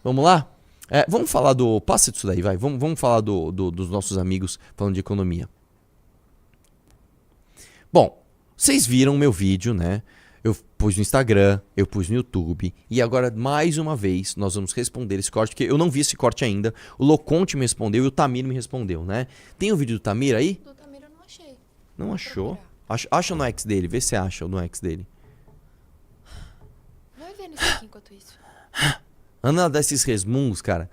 Vamos lá? Vamos falar do... Passa disso daí, vai. Vamos falar dos nossos amigos falando de economia. Bom, vocês viram meu vídeo, né? Eu pus no Instagram, eu pus no YouTube. E agora, mais uma vez, nós vamos responder esse corte, porque eu não vi esse corte ainda. O Loconte me respondeu e o Tamir me respondeu, né? Tem o vídeo do Tamir aí? Do Tamir eu não achei. Não achou? Acha no X dele, vê se acha no X dele. Vai vendo isso aqui enquanto isso. Anda desses resmungos, cara.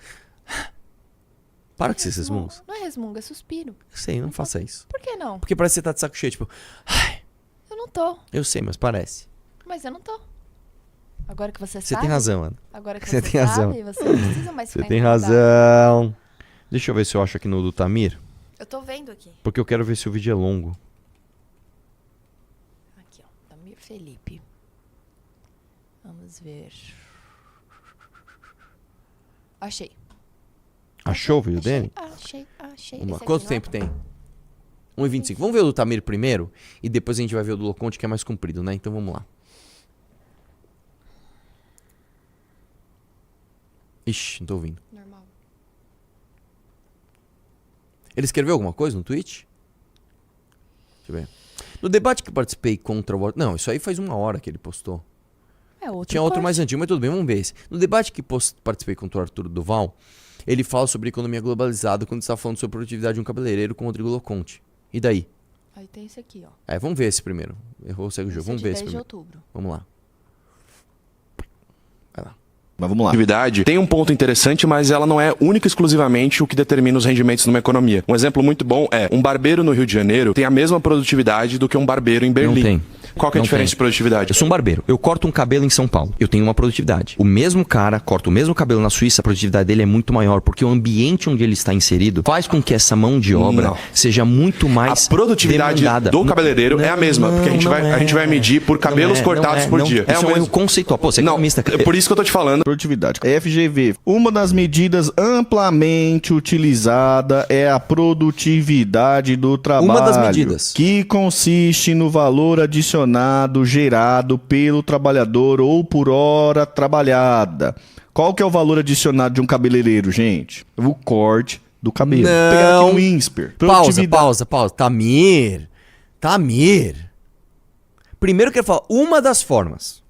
Para com esses resmungos. Não é resmungo, é suspiro. Eu sei, não faça isso. Por que não? Porque parece que você tá de saco cheio, tipo... Ai, Eu não tô. eu sei, mas parece. Mas eu não tô. Agora que você Você sabe... tem razão, Ana. Agora que Você você tem razão. sabe, você não precisa mais Você ficar tem incomodado. razão. Deixa eu ver se eu acho aqui no do Tamir. Eu tô vendo aqui. Porque eu quero ver se o vídeo é longo. Aqui, ó. Tamir Felipe. Vamos ver. Achei. Achou o vídeo dele? Achei. Vamos lá. Esse Quanto aqui, tempo ó. tem? 1h25. Vamos ver o do Tamir primeiro e depois a gente vai ver o do Loconte, que é mais comprido, né? Então vamos lá. Ixi, não tô ouvindo. Normal. Ele escreveu alguma coisa no tweet? Deixa eu ver. No debate que participei contra o... Não, isso aí faz 1 hora que ele postou. É outro Tinha outro corte. mais antigo, mas tudo bem, vamos ver esse. No debate que participei contra o Arthur Duval, ele fala sobre economia globalizada quando está falando sobre produtividade de um cabeleireiro com o Rodrigo Loconte. E daí? Aí tem esse aqui, ó. Vamos ver esse primeiro. Errou, segue o jogo. Esse Vamos de ver 10 esse de primeiro. outubro. Vamos lá. Vai lá. Mas vamos lá. Atividade tem um ponto interessante, mas ela não é única e exclusivamente o que determina os rendimentos numa economia. Um exemplo muito bom é um barbeiro no Rio de Janeiro tem a mesma produtividade do que um barbeiro em Berlim. Não tem. Qual que é a Não diferença tem. de produtividade? Eu sou um barbeiro. Eu corto um cabelo em São Paulo. Eu tenho uma produtividade. O mesmo cara corta o mesmo cabelo na Suíça, a produtividade dele é muito maior, porque o ambiente onde ele está inserido faz com que essa mão de obra Não. seja muito mais A produtividade demandada. do cabeleireiro é a mesma, porque a gente vai medir por cabelos cortados por dia. Isso é um mesmo. erro conceitual. Pô, você é Não, economista. é por isso que eu tô te falando. Produtividade. FGV. Uma das medidas amplamente utilizada é a produtividade do trabalho. Uma das medidas. Que consiste no valor adicionado gerado pelo trabalhador ou por hora trabalhada. Qual que é o valor adicionado de um cabeleireiro, gente? O corte do cabelo. Não. Pegar aqui no INSPER. Pausa. Tamir. Primeiro que ele fala, uma das formas.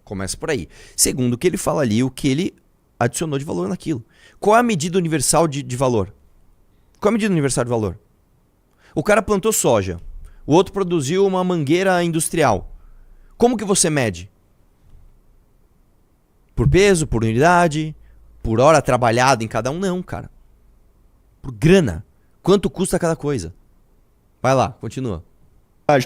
Começa por aí. Segundo que ele fala ali, o que ele adicionou de valor naquilo. Qual é a medida universal de valor? Qual é a medida universal de valor? O cara plantou soja. O outro produziu uma mangueira industrial. Como que você mede? Por peso, por unidade, por hora trabalhada em cada um? Não, cara. Por grana. Quanto custa cada coisa? Vai lá, continua.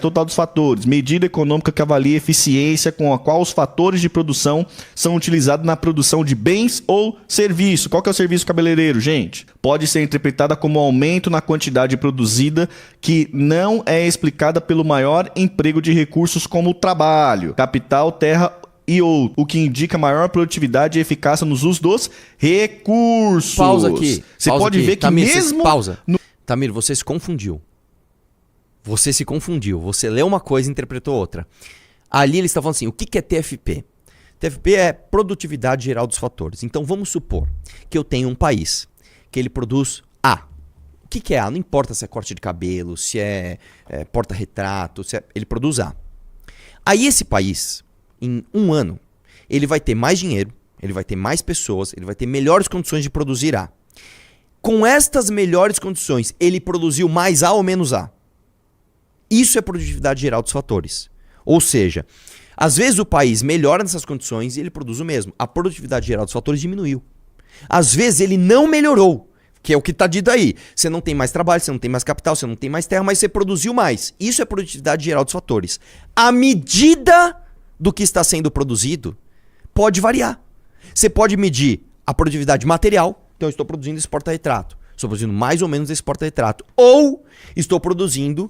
Total dos fatores. Medida econômica que avalia a eficiência com a qual os fatores de produção são utilizados na produção de bens ou serviço. Qual que é o serviço cabeleireiro, gente? Pode ser interpretada como aumento na quantidade produzida que não é explicada pelo maior emprego de recursos como trabalho, capital, terra e outro, o que indica maior produtividade e eficácia nos usos dos recursos. Pausa aqui. Você pausa pode aqui. ver que Tamir, mesmo... Pausa. Tamir, você se confundiu. Você leu uma coisa e interpretou outra. Ali ele está falando assim, o que é TFP? TFP é produtividade geral dos fatores. Então vamos supor que eu tenho um país que ele produz A. O que é A? Não importa se é corte de cabelo, se é porta-retrato, ele produz A. Aí esse país, em 1 ano, ele vai ter mais dinheiro, ele vai ter mais pessoas, ele vai ter melhores condições de produzir A. Com estas melhores condições, ele produziu mais A ou menos A? Isso é produtividade geral dos fatores. Ou seja, às vezes o país melhora nessas condições e ele produz o mesmo. A produtividade geral dos fatores diminuiu. Às vezes ele não melhorou, que é o que está dito aí. Você não tem mais trabalho, você não tem mais capital, você não tem mais terra, mas você produziu mais. Isso é produtividade geral dos fatores. A medida do que está sendo produzido pode variar. Você pode medir a produtividade material. Então eu estou produzindo esse porta-retrato. Estou produzindo mais ou menos esse porta-retrato. Ou estou produzindo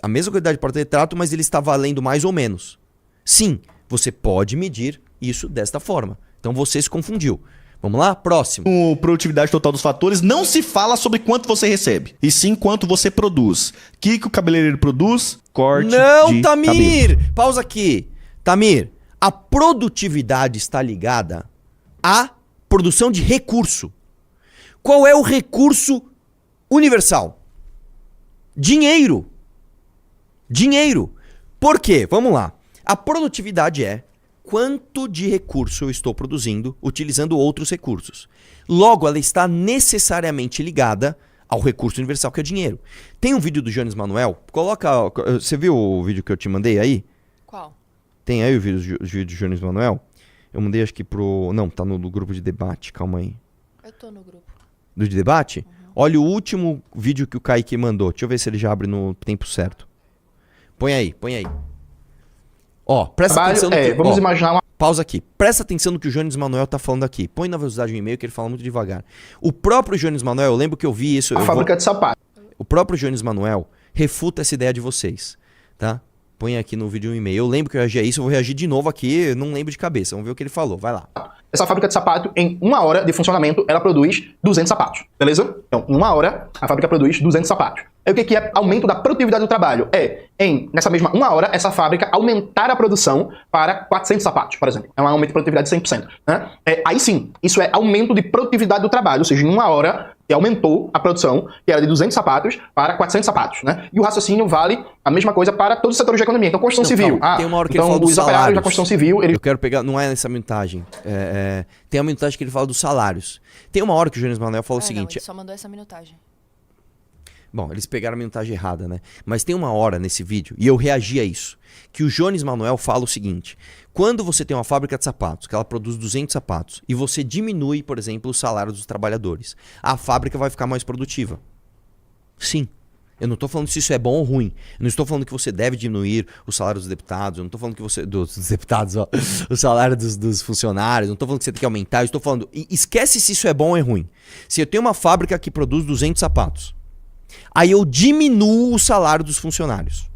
a mesma quantidade de porta-retrato, mas ele está valendo mais ou menos. Sim, você pode medir isso desta forma. Então você se confundiu. Vamos lá? Próximo. O produtividade total dos fatores não se fala sobre quanto você recebe, e sim quanto você produz. O que o cabeleireiro produz? Corte de Tamir! cabelo. Pausa aqui. Tamir, a produtividade está ligada à Produção de recurso. Qual é o recurso universal? Dinheiro. Dinheiro. Por quê? Vamos lá. A produtividade é quanto de recurso eu estou produzindo utilizando outros recursos. Logo, ela está necessariamente ligada ao recurso universal, que é dinheiro. Tem um vídeo do Jones Manuel. Coloca. Você viu o vídeo que eu te mandei aí? Qual? Tem aí o vídeo do Jones Manuel? Eu mandei acho que pro... Não, tá no grupo de debate. Calma aí. Eu tô no grupo. Do de debate? Olha o último vídeo que o Kaique mandou. Deixa eu ver se ele já abre no tempo certo. Põe aí, põe aí. Ó, presta atenção no que... Vamos imaginar uma... Pausa aqui. Presta atenção no que o Jones Manuel tá falando aqui. Põe na velocidade do e-mail que ele fala muito devagar. O próprio Jones Manuel, eu lembro que eu vi isso... fábrica de sapato. O próprio Jones Manuel refuta essa ideia de vocês, tá? Põe aqui no vídeo um e-mail. Eu lembro que eu reagi a isso, eu vou reagir de novo aqui, eu não lembro de cabeça. Vamos ver o que ele falou, vai lá. Essa fábrica de sapato, em 1 hora de funcionamento, ela produz 200 sapatos, beleza? Então, em 1 hora, a fábrica produz 200 sapatos. Aí o que é aumento da produtividade do trabalho? Nessa mesma 1 hora, essa fábrica aumentar a produção para 400 sapatos, por exemplo. É um aumento de produtividade de 100%. Né? Aí sim, isso é aumento de produtividade do trabalho, ou seja, em 1 hora, aumentou a produção, que era de 200 sapatos para 400 sapatos. Né? E o raciocínio vale a mesma coisa para todos os setores de economia. Então, construção civil. Calma, tem uma hora que então, ele fala dos os operários salários. da construção civil... Eles... Eu quero pegar, não é nessa minutagem. Tem a minutagem que ele fala dos salários. Tem uma hora que o Jones Manuel fala o seguinte... Não, ele só mandou essa minutagem. Bom, eles pegaram a minutagem errada, né? Mas tem uma hora nesse vídeo, e eu reagi a isso, que o Jones Manuel fala o seguinte: quando você tem uma fábrica de sapatos, que ela produz 200 sapatos, e você diminui, por exemplo, o salário dos trabalhadores, a fábrica vai ficar mais produtiva. Sim. Eu não estou falando se isso é bom ou ruim. Eu não estou falando que você deve diminuir o salário dos deputados. Eu não estou falando que você... Dos deputados, ó. O salário dos funcionários. Eu não estou falando que você tem que aumentar. Eu estou falando... Esquece se isso é bom ou é ruim. Se eu tenho uma fábrica que produz 200 sapatos, aí eu diminuo o salário dos funcionários.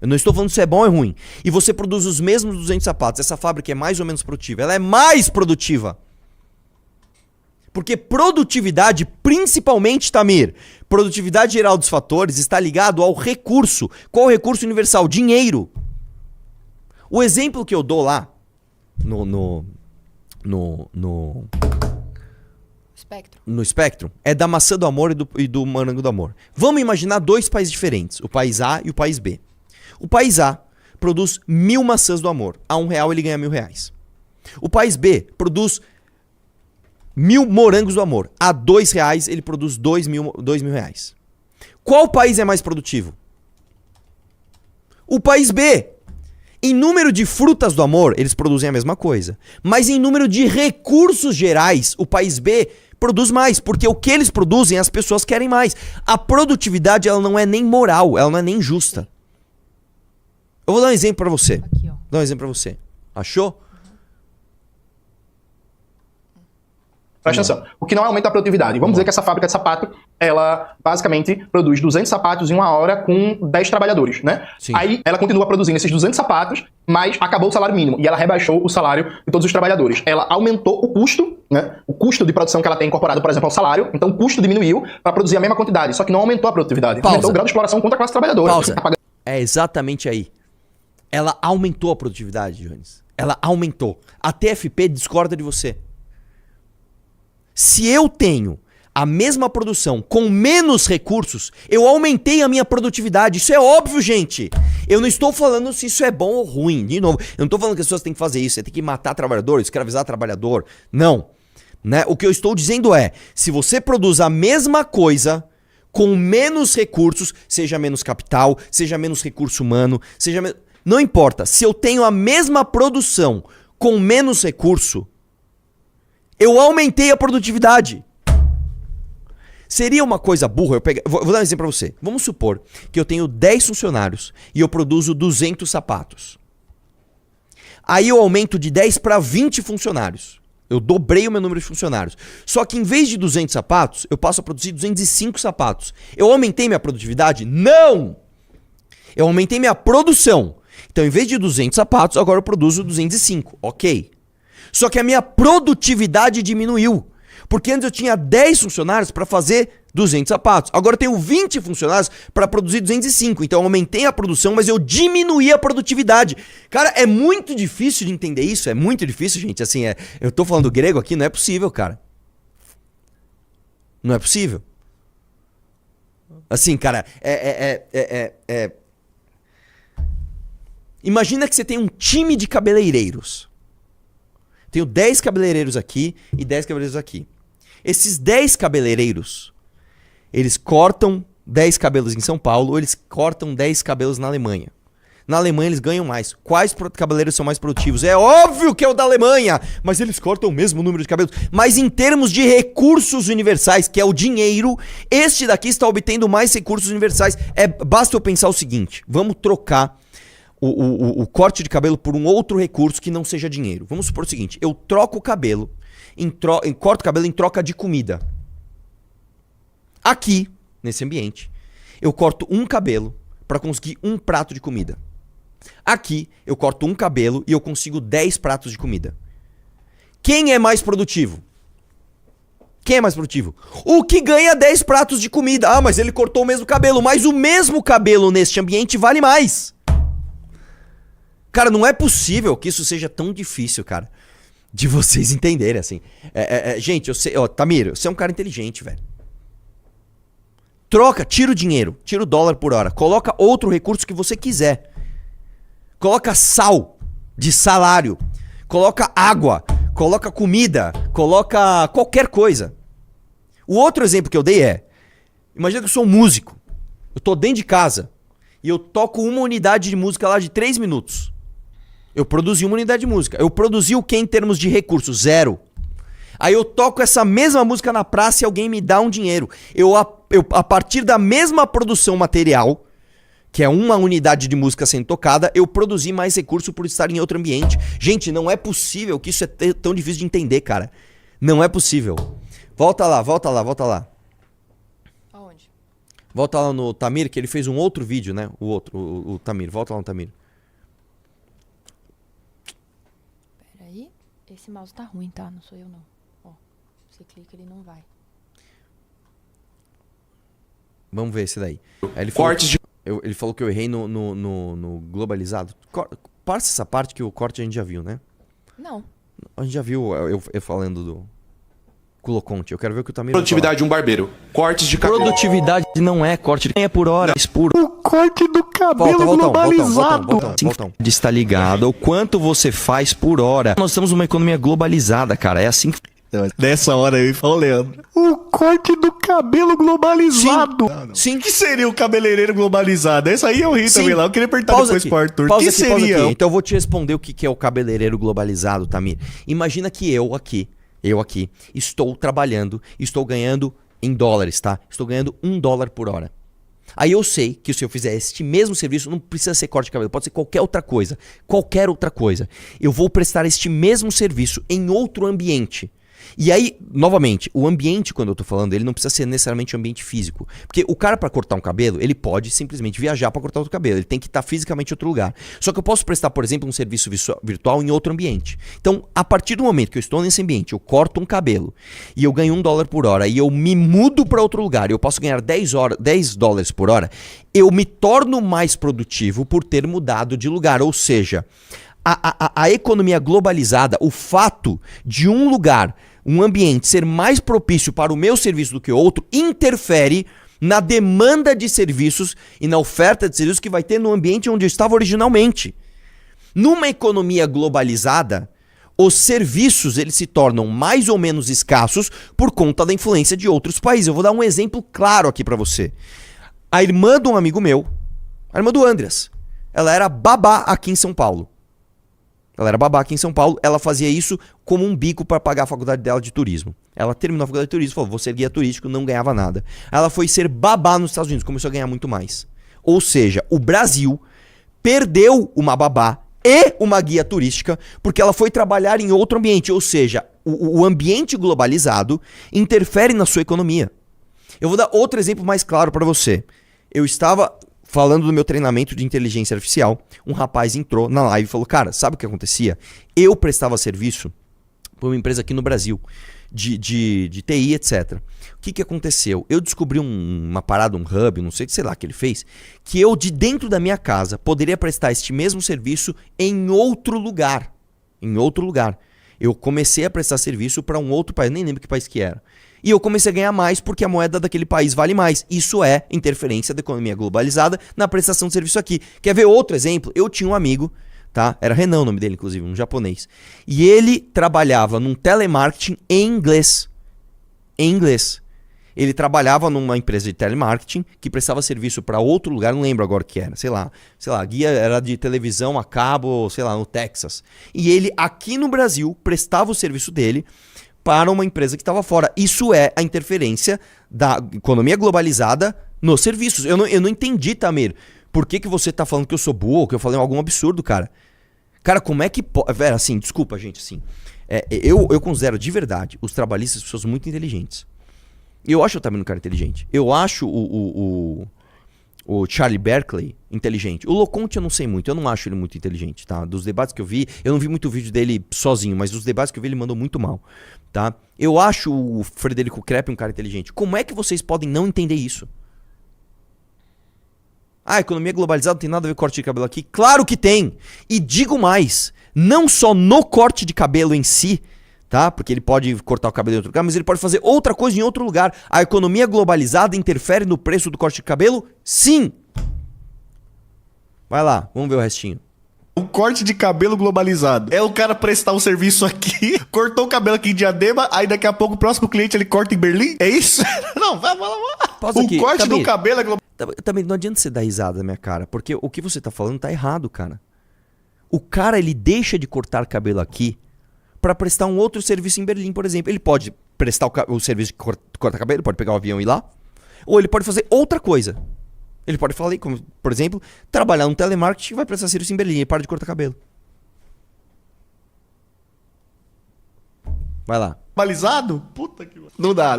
Eu não estou falando se é bom ou é ruim. E você produz os mesmos 200 sapatos. Essa fábrica é mais ou menos produtiva. Ela é mais produtiva. Porque produtividade, principalmente, Tamir, produtividade geral dos fatores está ligado ao recurso. Qual é o recurso universal? Dinheiro. O exemplo que eu dou lá no espectro é da maçã do amor e do morango do amor. Vamos imaginar 2 países diferentes, o país A e o país B. O país A produz 1000 maçãs do amor. A R$1 ele ganha R$1.000. O país B produz 1000 morangos do amor. A R$2 ele produz R$2.000. Qual país é mais produtivo? O país B. Em número de frutas do amor, eles produzem a mesma coisa. Mas em número de recursos gerais, o país B produz mais. Porque o que eles produzem, as pessoas querem mais. A produtividade, ela não é nem moral, ela não é nem justa. Eu vou dar um exemplo pra você. Aqui, ó. Vou dar um exemplo pra você. Achou? Presta atenção. O que não aumenta a produtividade. Vamos dizer que essa fábrica de sapato, ela basicamente produz 200 sapatos em 1 hora com 10 trabalhadores, né? Sim. Aí ela continua produzindo esses 200 sapatos, mas acabou o salário mínimo e ela rebaixou o salário de todos os trabalhadores. Ela aumentou o custo, né? O custo de produção que ela tem incorporado, por exemplo, ao salário. Então o custo diminuiu para produzir a mesma quantidade, só que não aumentou a produtividade. Pausa. Aumentou o grau de exploração contra a classe trabalhadora. Pausa. É exatamente aí. Ela aumentou a produtividade, Jones. Ela aumentou. A TFP discorda de você. Se eu tenho a mesma produção com menos recursos, eu aumentei a minha produtividade. Isso é óbvio, gente. Eu não estou falando se isso é bom ou ruim. De novo, eu não estou falando que as pessoas têm que fazer isso. Você tem que matar trabalhador, escravizar trabalhador. Não. Né? O que eu estou dizendo é, se você produz a mesma coisa com menos recursos, seja menos capital, seja menos recurso humano, não importa. Se eu tenho a mesma produção com menos recurso, eu aumentei a produtividade. Seria uma coisa burra, vou dar um exemplo pra você. Vamos supor que eu tenho 10 funcionários e eu produzo 200 sapatos. Aí eu aumento de 10 para 20 funcionários. Eu dobrei o meu número de funcionários. Só que em vez de 200 sapatos, eu passo a produzir 205 sapatos. Eu aumentei minha produtividade? Não! Eu aumentei minha produção. Então, em vez de 200 sapatos, agora eu produzo 205. Ok. Só que a minha produtividade diminuiu. Porque antes eu tinha 10 funcionários para fazer 200 sapatos. Agora eu tenho 20 funcionários para produzir 205. Então eu aumentei a produção, mas eu diminuí a produtividade. Cara, é muito difícil de entender isso. É muito difícil, gente. Assim, eu tô falando grego aqui, não é possível, cara. Não é possível. Assim, cara, Imagina que você tem um time de cabeleireiros. Tenho 10 cabeleireiros aqui e 10 cabeleireiros aqui. Esses 10 cabeleireiros, eles cortam 10 cabelos em São Paulo ou eles cortam 10 cabelos na Alemanha. Na Alemanha eles ganham mais. Quais cabeleireiros são mais produtivos? É óbvio que é o da Alemanha, mas eles cortam o mesmo número de cabelos. Mas em termos de recursos universais, que é o dinheiro, este daqui está obtendo mais recursos universais. Basta eu pensar o seguinte, vamos trocar o corte de cabelo por um outro recurso que não seja dinheiro. Vamos supor o seguinte, eu troco o cabelo, corto o cabelo em troca de comida. Aqui, nesse ambiente, eu corto um cabelo para conseguir um prato de comida. Aqui, eu corto um cabelo e eu consigo 10 pratos de comida. Quem é mais produtivo? Quem é mais produtivo? O que ganha 10 pratos de comida. Ah, mas ele cortou o mesmo cabelo. Mas o mesmo cabelo neste ambiente vale mais. Cara, não é possível que isso seja tão difícil, cara, de vocês entenderem, assim. Gente, eu sei... Ó, Tamir, você é um cara inteligente, velho. Troca, tira o dinheiro, tira o dólar por hora. Coloca outro recurso que você quiser. Coloca sal de salário. Coloca água. Coloca comida. Coloca qualquer coisa. O outro exemplo que eu dei imagina que eu sou um músico. Eu tô dentro de casa e eu toco uma unidade de música lá de 3 minutos. Eu produzi uma unidade de música. Eu produzi o que em termos de recursos? 0. Aí eu toco essa mesma música na praça e alguém me dá um dinheiro. Eu, a partir da mesma produção material, que é uma unidade de música sendo tocada, eu produzi mais recurso por estar em outro ambiente. Gente, não é possível que isso é tão difícil de entender, cara. Não é possível. Volta lá. Aonde? Volta lá no Tamir, que ele fez um outro vídeo, né? O Tamir. Volta lá no Tamir. Peraí. Esse mouse tá ruim, tá? Não sou eu, não. Ó, você clica, ele não vai. Vamos ver esse daí. Aí ele Cortes de... Ele falou que eu errei no globalizado. Passa essa parte que o corte a gente já viu, né? Não. A gente já viu eu falando do Culoconte. Eu quero ver o que o Tamir Produtividade de um barbeiro. Cortes de cabelo. Produtividade não é corte, é por hora, é por... O corte do cabelo globalizado. Voltão. Está ligado ao quanto você faz por hora. Nós estamos numa economia globalizada, cara. É assim que... Nessa hora eu falo, Leandro. O corte do cabelo globalizado. Sim. O que seria o cabeleireiro globalizado? Essa aí eu ri Sim. também lá. Eu queria perguntar Pausa depois aqui. pro Arthur. O Pausa que aqui, pausa seria? aqui. Então eu vou te responder o que é o cabeleireiro globalizado, Tamir. Imagina que eu aqui, estou trabalhando, estou ganhando em dólares, tá? Estou ganhando $1 por hora. Aí eu sei que se eu fizer este mesmo serviço, não precisa ser corte de cabelo, pode ser qualquer outra coisa. Qualquer outra coisa. Eu vou prestar este mesmo serviço em outro ambiente. E aí, novamente, o ambiente, quando eu tô falando, ele não precisa ser necessariamente um ambiente físico. Porque o cara, para cortar um cabelo, ele pode simplesmente viajar para cortar outro cabelo. Ele tem que estar fisicamente em outro lugar. Só que eu posso prestar, por exemplo, um serviço virtual em outro ambiente. Então, a partir do momento que eu estou nesse ambiente, eu corto um cabelo e eu ganho $1 por hora e eu me mudo para outro lugar e eu posso ganhar $10 por hora, eu me torno mais produtivo por ter mudado de lugar. Ou seja, a economia globalizada, o fato de um lugar, um ambiente ser mais propício para o meu serviço do que outro, interfere na demanda de serviços e na oferta de serviços que vai ter no ambiente onde eu estava originalmente. Numa economia globalizada, os serviços eles se tornam mais ou menos escassos por conta da influência de outros países. Eu vou dar um exemplo claro aqui para você. A irmã de um amigo meu, a irmã do Andreas, ela era babá aqui em São Paulo. Ela fazia isso como um bico para pagar a faculdade dela de turismo. Ela terminou a faculdade de turismo, falou, vou ser guia turístico, não ganhava nada. Ela foi ser babá nos Estados Unidos, começou a ganhar muito mais. Ou seja, o Brasil perdeu uma babá e uma guia turística porque ela foi trabalhar em outro ambiente. Ou seja, o ambiente globalizado interfere na sua economia. Eu vou dar outro exemplo mais claro para você. Eu estava falando do meu treinamento de inteligência artificial, um rapaz entrou na live e falou, cara, sabe o que acontecia? Eu prestava serviço para uma empresa aqui no Brasil. de TI, etc. O que aconteceu? Eu descobri uma parada, um hub, não sei lá que ele fez, que eu de dentro da minha casa poderia prestar este mesmo serviço em outro lugar. Em outro lugar. Eu comecei a prestar serviço para um outro país, nem lembro que país que era. E eu comecei a ganhar mais porque a moeda daquele país vale mais. Isso é interferência da economia globalizada na prestação de serviço aqui. Quer ver outro exemplo? Eu tinha um amigo, tá? Era Renan o nome dele, inclusive, um japonês. E ele trabalhava num telemarketing em inglês. Em inglês. Ele trabalhava numa empresa de telemarketing que prestava serviço para outro lugar, não lembro agora o que era, sei lá, guia era de televisão a cabo, sei lá, no Texas. E ele aqui no Brasil prestava o serviço dele para uma empresa que estava fora. Isso é a interferência da economia globalizada nos serviços. Eu não entendi, Tamir, por que você tá falando que eu sou burro, que eu falei algum absurdo, cara. Cara, como é que pode... Vera, assim, desculpa, gente, assim. Eu considero de verdade os trabalhistas pessoas muito inteligentes. Eu acho o Tamir um cara inteligente. Eu acho o Charlie Berkeley inteligente. O Loconte eu não sei muito. Eu não acho ele muito inteligente, tá? Dos debates que eu vi... Eu não vi muito vídeo dele sozinho, mas dos debates que eu vi ele mandou muito mal, tá? Eu acho o Frederico Krepp um cara inteligente. Como é que vocês podem não entender isso? A economia globalizada não tem nada a ver com corte de cabelo aqui. Claro que tem! E digo mais. Não só no corte de cabelo em si... Tá? Porque ele pode cortar o cabelo em outro lugar, mas ele pode fazer outra coisa em outro lugar. A economia globalizada interfere no preço do corte de cabelo? Sim! Vai lá, vamos ver o restinho. O corte de cabelo globalizado. É o cara prestar um serviço aqui, cortou o cabelo aqui em Diadema, aí daqui a pouco o próximo cliente ele corta em Berlim? É isso? Não, vai. Pausa O aqui. corte Tamir, do cabelo é globalizado. Também não adianta você dar risada na minha cara, porque o que você tá falando tá errado, cara. O cara, ele deixa de cortar cabelo aqui para prestar um outro serviço em Berlim, por exemplo. Ele pode prestar o serviço de cortar cabelo, pode pegar o avião e ir lá, ou ele pode fazer outra coisa. Ele pode falar, como, por exemplo, trabalhar no telemarketing e vai prestar serviço em Berlim e para de cortar cabelo. Vai lá. Globalizado? Puta que... Não dá.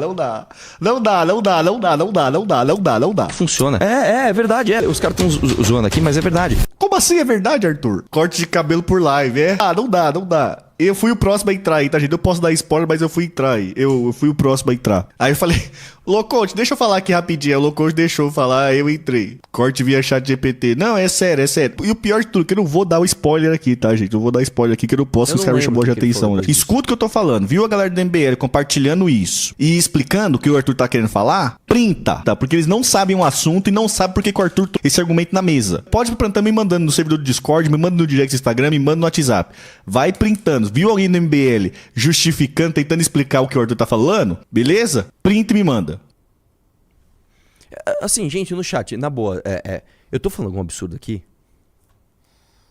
Funciona. É verdade. Os caras estão zoando aqui, mas é verdade. Como assim é verdade, Arthur? Corte de cabelo por live, é? Ah, não dá. Eu fui o próximo a entrar aí, tá, gente? Eu posso dar spoiler, mas eu fui entrar aí. Eu fui o próximo a entrar. Aí eu falei, Loconte, deixa eu falar aqui rapidinho. O Loconte deixou eu falar, eu entrei. Corte via chat GPT. Não, é sério. E o pior de tudo, que eu não vou dar o spoiler aqui, tá, gente? Eu vou dar spoiler aqui que eu não posso, os caras me chamou de atenção, né? Escuta o que eu tô falando. Viu a galera do MBL compartilhando isso e explicando o que o Arthur tá querendo falar? Printa, tá? Porque eles não sabem o assunto e não sabem por que o Arthur tem esse argumento na mesa. Pode printar me mandando no servidor do Discord, me manda no direct do Instagram, me manda no WhatsApp. Vai printando. Viu alguém no MBL justificando, tentando explicar o que o Arthur tá falando? Beleza? Printa e me manda. Assim, gente, no chat, na boa, eu tô falando algum absurdo aqui?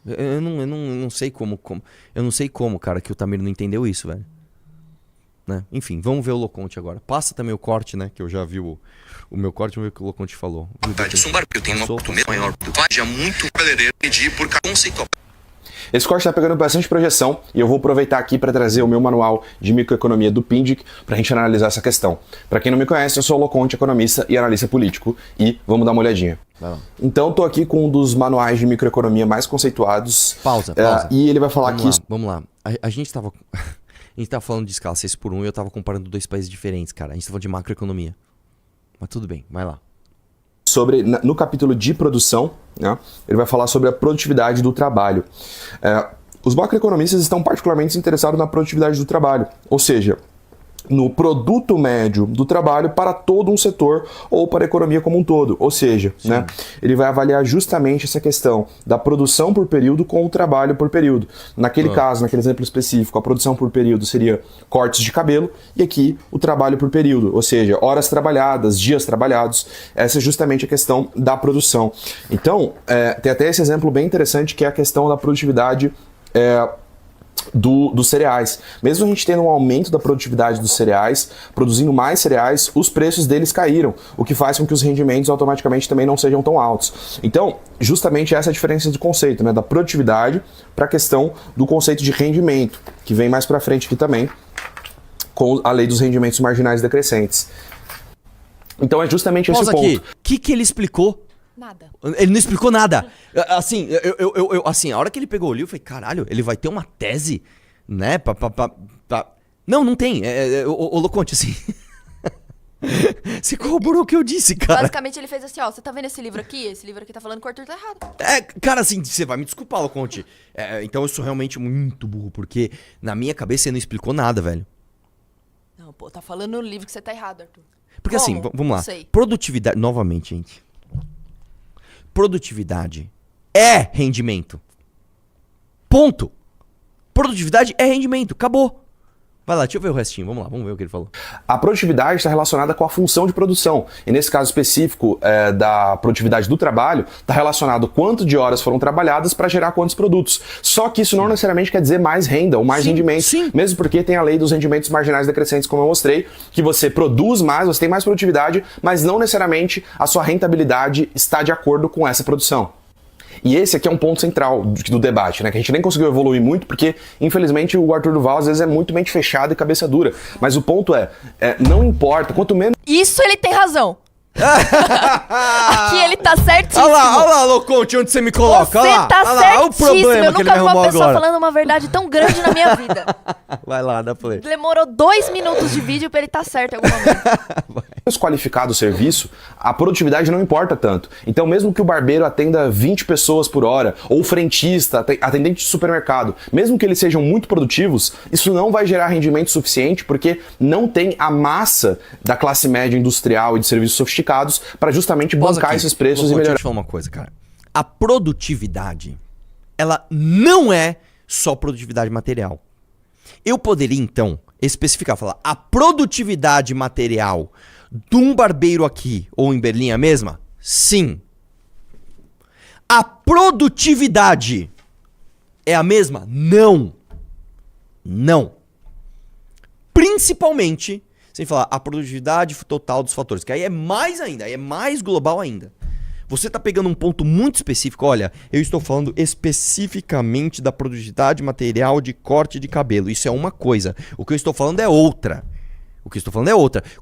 Eu não sei como. Eu não sei como, cara, que o Tamir não entendeu isso, velho. Né? Enfim, vamos ver o Loconte agora. Passa também o corte, né? Que eu já vi o meu corte, vamos ver o que o Loconte falou. Eu tenho um apartamento maior do que muito cabeleireiro pedir por conceitual. Esse corte está pegando bastante projeção e eu vou aproveitar aqui para trazer o meu manual de microeconomia do Pindic para a gente analisar essa questão. Para quem não me conhece, eu sou o Loconte, economista e analista político, e vamos dar uma olhadinha. Então, estou aqui com um dos manuais de microeconomia mais conceituados. Pausa. E ele vai falar Vamos lá. A gente tava falando de escala 6x1 e eu tava comparando dois países diferentes, cara. A gente tá falando de macroeconomia. Mas tudo bem, vai lá. No capítulo de produção, né, ele vai falar sobre a produtividade do trabalho. Os macroeconomistas estão particularmente interessados na produtividade do trabalho, ou seja, no produto médio do trabalho para todo um setor ou para a economia como um todo. Ou seja, né, ele vai avaliar justamente essa questão da produção por período com o trabalho por período. Naquele caso, naquele exemplo específico, a produção por período seria cortes de cabelo e aqui o trabalho por período, ou seja, horas trabalhadas, dias trabalhados. Essa é justamente a questão da produção. Então, tem até esse exemplo bem interessante que é a questão da produtividade dos cereais. Mesmo a gente tendo um aumento da produtividade dos cereais, produzindo mais cereais, os preços deles caíram, o que faz com que os rendimentos automaticamente também não sejam tão altos. Então, justamente essa é a diferença do conceito, né, da produtividade para a questão do conceito de rendimento, que vem mais para frente aqui também, com a lei dos rendimentos marginais decrescentes. Então é justamente esse ponto. O que ele explicou? Nada. Ele não explicou nada. Assim, assim, a hora que ele pegou o livro, eu falei, caralho, ele vai ter uma tese, né? Não tem. Ô, Loconte, assim... Você corroborou o que eu disse, cara. Basicamente ele fez assim, ó, você tá vendo esse livro aqui? Esse livro aqui tá falando que o Arthur tá errado. Cara, assim, você vai me desculpar, Loconte. Então eu sou realmente muito burro, porque na minha cabeça você não explicou nada, velho. Não, pô, tá falando no livro que você tá errado, Arthur. Porque assim, Como? vamos lá. Não sei. Produtividade, novamente, gente. Produtividade é rendimento. Ponto. Produtividade é rendimento, acabou. Vai lá, deixa eu ver o restinho, vamos lá, vamos ver o que ele falou. A produtividade está relacionada com a função de produção. E nesse caso específico da produtividade do trabalho, está relacionado quanto de horas foram trabalhadas para gerar quantos produtos. Só que isso não necessariamente quer dizer mais renda ou mais rendimento. Sim. Mesmo porque tem a lei dos rendimentos marginais decrescentes, como eu mostrei, que você produz mais, você tem mais produtividade, mas não necessariamente a sua rentabilidade está de acordo com essa produção. E esse aqui é um ponto central do debate, né? Que a gente nem conseguiu evoluir muito, porque, infelizmente, o Arthur Duval às vezes é muito mente fechada e cabeça dura. Mas o ponto não importa, quanto menos... Isso ele tem razão. Aqui ele tá certíssimo. Olha lá, Loconte, onde você me coloca. Você olha lá, tá olha lá, certíssimo. olha o problema Eu que ele nunca me vi uma arrumou pessoa agora. falando uma verdade tão grande na minha vida. Vai lá, dá play. Demorou 2 minutos de vídeo pra ele tá certo em algum momento. qualificado o serviço, a produtividade não importa tanto. Então, mesmo que o barbeiro atenda 20 pessoas por hora, ou o frentista, atendente de supermercado, mesmo que eles sejam muito produtivos, isso não vai gerar rendimento suficiente, porque não tem a massa da classe média industrial e de serviços sofisticados para justamente bancar esses preços e melhorar. Deixa eu te falar uma coisa, cara. A produtividade, ela não é só produtividade material. Eu poderia, então, especificar, falar, a produtividade material de um barbeiro aqui ou em Berlim é a mesma? Sim. A produtividade é a mesma? Não. Não. Principalmente, sem falar a produtividade total dos fatores, que aí é mais ainda, aí é mais global ainda. Você está pegando um ponto muito específico. Olha, eu estou falando especificamente da produtividade material de corte de cabelo. Isso é uma coisa. O que eu estou falando é outra.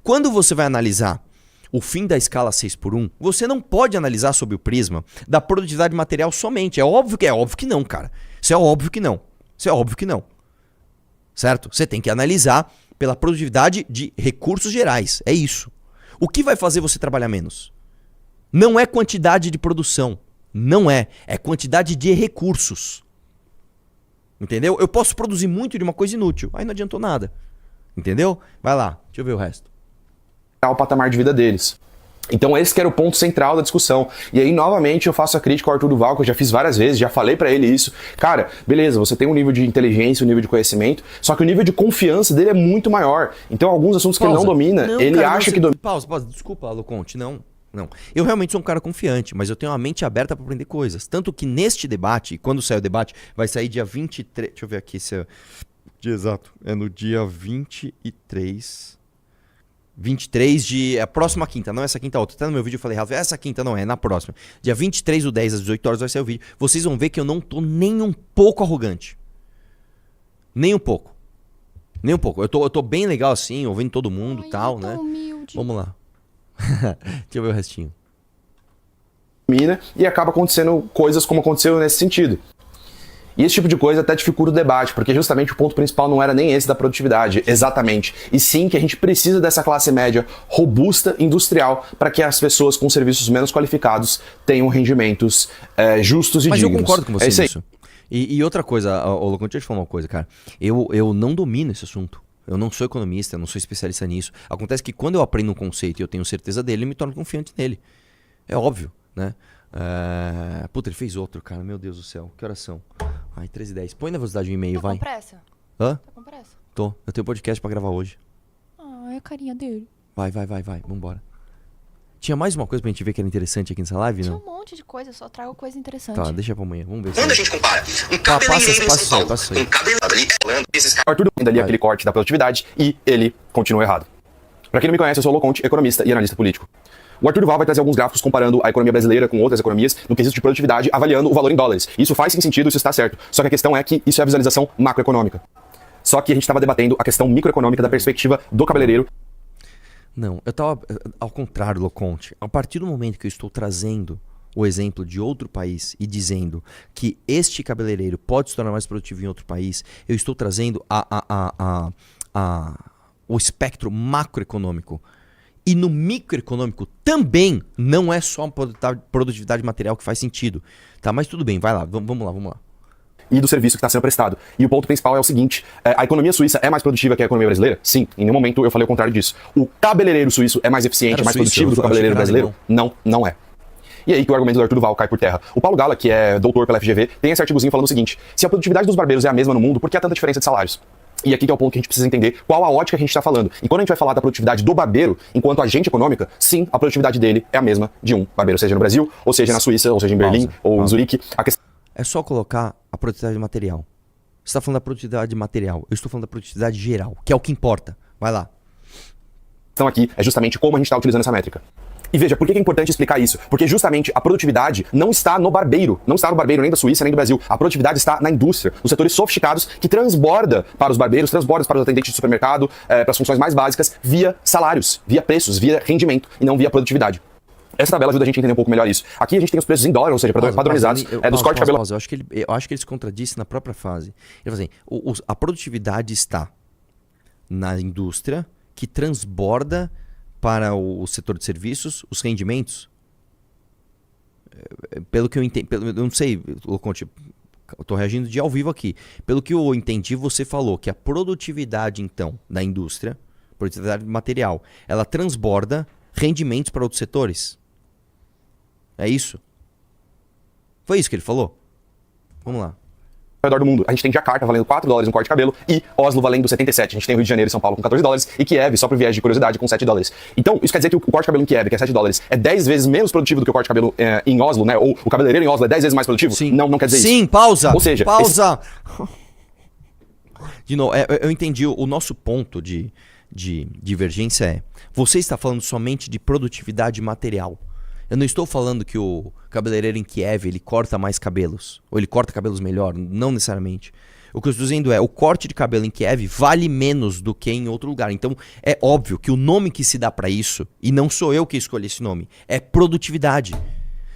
Quando você vai analisar o fim da escala 6x1, você não pode analisar sob o prisma da produtividade material somente. É óbvio que não, cara. Isso é óbvio que não. Certo? Você tem que analisar pela produtividade de recursos gerais. É isso. O que vai fazer você trabalhar menos? Não é quantidade de produção. Não é. É quantidade de recursos. Entendeu? Eu posso produzir muito de uma coisa inútil. Aí não adiantou nada. Entendeu? Vai lá. Deixa eu ver o resto. O patamar de vida deles. Então esse que era o ponto central da discussão. E aí, novamente, eu faço a crítica ao Arthur Duval, que eu já fiz várias vezes, já falei pra ele isso. Cara, beleza, você tem um nível de inteligência, um nível de conhecimento, só que o nível de confiança dele é muito maior. Então alguns assuntos que ele não domina, ele cara, acha que domina. Pausa. Desculpa, Loconte, não. Eu realmente sou um cara confiante, mas eu tenho uma mente aberta pra aprender coisas. Tanto que neste debate, quando sair o debate, vai sair dia 23... Deixa eu ver aqui se é... Dia exato. É no dia 23... 23 de... É a próxima quinta, não essa quinta, outra. Até no meu vídeo eu falei, Rafa, essa quinta não é, na próxima. Dia 23/10, às 18 horas vai sair o vídeo. Vocês vão ver que eu não tô nem um pouco arrogante. Nem um pouco. Eu tô bem legal assim, ouvindo todo mundo e tal, né? Humilde. Vamos lá. Deixa eu ver o restinho. E acaba acontecendo coisas como aconteceu nesse sentido. E esse tipo de coisa até dificulta o debate, porque justamente o ponto principal não era nem esse da produtividade, exatamente. E sim que a gente precisa dessa classe média robusta, industrial, para que as pessoas com serviços menos qualificados tenham rendimentos justos e Mas dignos. eu concordo com você isso aí. nisso. E outra coisa, Loconte, deixa eu te falar uma coisa, cara. Eu não domino esse assunto. Eu não sou economista, eu não sou especialista nisso. Acontece que quando eu aprendo um conceito e eu tenho certeza dele, eu me torno confiante nele. É óbvio, né? Puta, ele fez outro, cara. Meu Deus do céu. Que horas são? Ai, 13h10. Põe na velocidade do e-mail, vai. Tá com pressa? Hã? Tá com pressa? Tô. Eu tenho podcast pra gravar hoje. Ah, é a carinha dele. Vai. Vambora. Tinha mais uma coisa pra gente ver que era interessante aqui nessa live, Tinha não? um monte de coisa, só trago coisa interessante. Tá, deixa pra amanhã. Vamos ver se... Quando a gente compara um cabeleireiro em São Paulo passa aí. com um cabeleireiro ali em Holanda, esses caras... O Arthur ainda ali aquele corte da produtividade e ele continua errado. Para quem não me conhece, eu sou o Loconte, economista e analista político. O Arthur Duval vai trazer alguns gráficos comparando a economia brasileira com outras economias no quesito de produtividade, avaliando o valor em dólares. Isso faz sim sentido, isso está certo. Só que a questão é que isso é a visualização macroeconômica. Só que a gente estava debatendo a questão microeconômica da perspectiva do cabeleireiro. Não, eu tava... Ao contrário, Loconte. A partir do momento que eu estou trazendo o exemplo de outro país e dizendo que este cabeleireiro pode se tornar mais produtivo em outro país, eu estou trazendo o espectro macroeconômico e no microeconômico também não é só produtividade material que faz sentido. Tá? Mas tudo bem, vai lá, vamos lá. E do serviço que está sendo prestado. E o ponto principal é o seguinte, a economia suíça é mais produtiva que a economia brasileira? Sim, em nenhum momento eu falei o contrário disso. O cabeleireiro suíço é mais eficiente, mais produtivo do que o cabeleireiro brasileiro? Não, não é. E aí que o argumento do Arthur Duval cai por terra. O Paulo Gala, que é doutor pela FGV, tem esse artigozinho falando o seguinte, se a produtividade dos barbeiros é a mesma no mundo, por que há tanta diferença de salários? E aqui que é o ponto que a gente precisa entender qual a ótica que a gente está falando. E quando a gente vai falar da produtividade do barbeiro, enquanto agente econômica, sim, a produtividade dele é a mesma de um barbeiro, seja no Brasil, ou seja na Suíça, ou seja em Berlim, ou em Zurique. A questão é só colocar a produtividade material. Você está falando da produtividade material, eu estou falando da produtividade geral, que é o que importa. Vai lá. Então aqui é justamente como a gente está utilizando essa métrica. E veja, por que é importante explicar isso? Porque justamente a produtividade não está no barbeiro. Não está no barbeiro nem da Suíça, nem do Brasil. A produtividade está na indústria, nos setores sofisticados que transborda para os barbeiros, transborda para os atendentes de supermercado, para as funções mais básicas, via salários, via preços, via rendimento e não via produtividade. Essa tabela ajuda a gente a entender um pouco melhor isso. Aqui a gente tem os preços em dólar, ou seja, padronizados, dos cortes de cabelo. Eu acho que ele se contradisse na própria frase. Ele fala assim, a produtividade está na indústria que transborda para o setor de serviços os rendimentos. Pelo que eu entendi, eu não sei, Loconte, eu estou reagindo de ao vivo aqui. Pelo que eu entendi, você falou que a produtividade, então, da indústria, produtividade material, ela transborda rendimentos para outros setores. É isso? Foi isso que ele falou? Vamos lá. Ao redor do mundo. A gente tem Jakarta valendo $4 um corte de cabelo e Oslo valendo 77. A gente tem o Rio de Janeiro e São Paulo com $14 e Kiev, só por viés de curiosidade, com $7. Então, isso quer dizer que o corte de cabelo em Kiev, que é $7, é 10 vezes menos produtivo do que o corte de cabelo em Oslo, né? Ou o cabeleireiro em Oslo é 10 vezes mais produtivo? Sim. Não quer dizer isso. Sim, pausa! Ou seja, pausa! De novo, eu entendi o nosso ponto de divergência é, você está falando somente de produtividade material. Eu não estou falando que o cabeleireiro em Kiev ele corta mais cabelos, ou ele corta cabelos melhor, não necessariamente. O que eu estou dizendo é, o corte de cabelo em Kiev vale menos do que em outro lugar. Então, é óbvio que o nome que se dá para isso, e não sou eu que escolhi esse nome, é produtividade.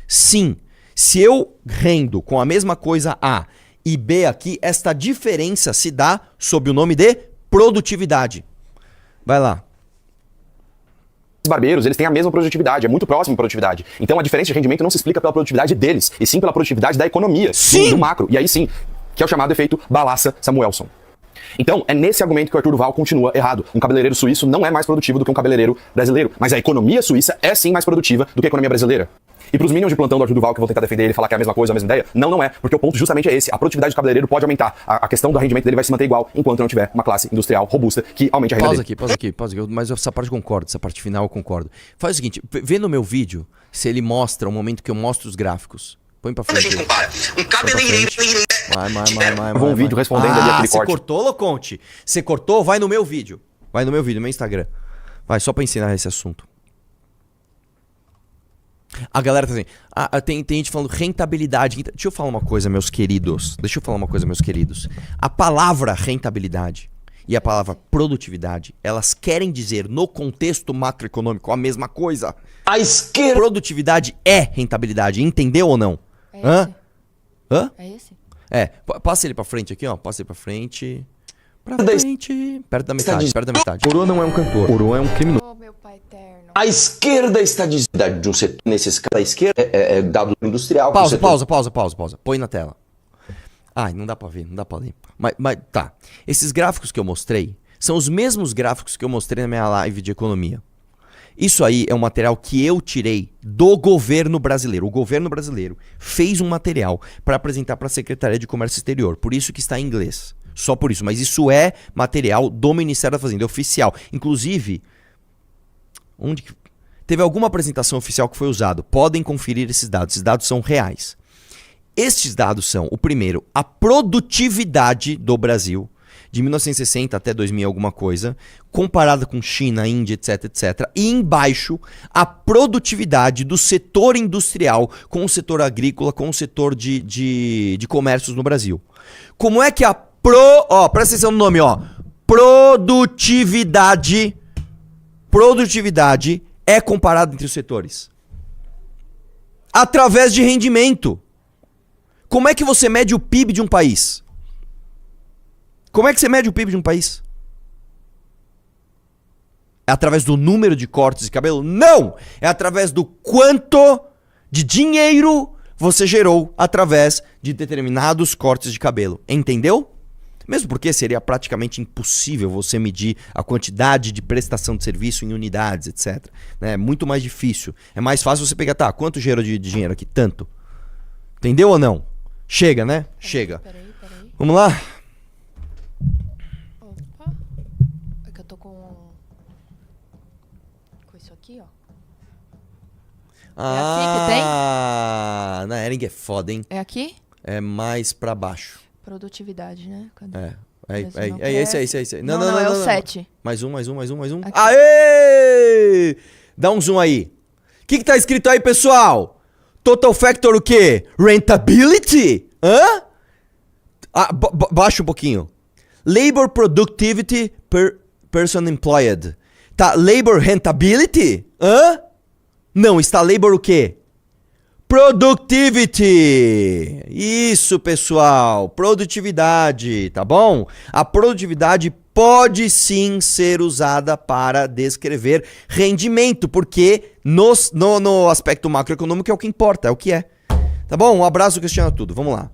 Sim, se eu rendo com a mesma coisa A e B aqui, esta diferença se dá sob o nome de produtividade. Vai lá. Os barbeiros, eles têm a mesma produtividade, é muito próximo de produtividade. Então a diferença de rendimento não se explica pela produtividade deles, e sim pela produtividade da economia, do macro. E aí sim, que é o chamado efeito Balassa-Samuelson. Então, é nesse argumento que o Arthur Duval continua errado. Um cabeleireiro suíço não é mais produtivo do que um cabeleireiro brasileiro, mas a economia suíça é sim mais produtiva do que a economia brasileira. E pros minions de plantão do Arthur Duval que vão tentar defender ele e falar que é a mesma coisa, a mesma ideia, não é, porque o ponto justamente é esse. A produtividade do cabeleireiro pode aumentar, a questão do rendimento dele vai se manter igual enquanto não tiver uma classe industrial robusta que aumente a renda dele. Pausa aqui, mas essa parte eu concordo, essa parte final eu concordo. Faz o seguinte, vê no meu vídeo se ele mostra o momento que eu mostro os gráficos. Põe pra Quando a frente. gente compara um cabeleireiro... Vai. Um vídeo respondendo ali aquele você corte. cortou, Loconte? Você cortou? Vai no meu vídeo. Vai no meu vídeo, no meu Instagram. Vai, só pra ensinar esse assunto. A galera tá assim, tem gente falando rentabilidade. Deixa eu falar uma coisa, meus queridos. A palavra rentabilidade e a palavra produtividade, elas querem dizer no contexto macroeconômico a mesma coisa. A esquerda... Produtividade é rentabilidade, entendeu ou não? É Hã? esse? Hã? É esse? É, passa ele pra frente aqui, ó. Passa ele pra frente. Pra frente. Perto da metade. Coroa não é um cantor, Coroa é um criminoso. Oh, meu pai eterno. A esquerda está dizendo de um setor, nesses casos, a esquerda é dado industrial. Pausa. Põe na tela. Ai, não dá pra ver, não dá pra ler. Mas tá. Esses gráficos que eu mostrei são os mesmos gráficos que eu mostrei na minha live de economia. Isso aí é um material que eu tirei do governo brasileiro. O governo brasileiro fez um material para apresentar para a Secretaria de Comércio Exterior. Por isso que está em inglês. Só por isso. Mas isso é material do Ministério da Fazenda, oficial. Inclusive, teve alguma apresentação oficial que foi usado. Podem conferir esses dados. Esses dados são reais. Estes dados são, o primeiro, a produtividade do Brasil de 1960 até 2000 alguma coisa, comparada com China, Índia, etc. E embaixo, a produtividade do setor industrial com o setor agrícola, com o setor de comércios no Brasil. Como é que presta atenção no nome, ó. Produtividade é comparada entre os setores. Através de rendimento. Como é que você mede o PIB de um país? Como é que você mede o PIB de um país? É através do número de cortes de cabelo? Não! É através do quanto de dinheiro você gerou através de determinados cortes de cabelo. Entendeu? Mesmo porque seria praticamente impossível você medir a quantidade de prestação de serviço em unidades, etc. É muito mais difícil. É mais fácil você pegar, tá, quanto gerou de dinheiro aqui? Tanto. Entendeu ou não? Chega, né? Chega. Peraí. Vamos lá? Opa. É que eu tô com isso aqui, ó. aqui que tem? Na Ering é foda, hein? É aqui? É mais pra baixo. Produtividade, né? Cadê? É esse aí. Não, é o 7. Mais um. Aqui. Aê! Dá um zoom aí. O que tá escrito aí, pessoal? Total Factor o quê? Rentability? Hã? Baixa um pouquinho. Labor Productivity per person employed. Tá, Labor Rentability? Hã? Não, está Labor o quê? Productivity! Isso, pessoal! Produtividade, tá bom? A produtividade pode sim ser usada para descrever rendimento, porque no aspecto macroeconômico é o que importa, é o que é. Tá bom? Um abraço, Cristiano Tudo. Vamos lá.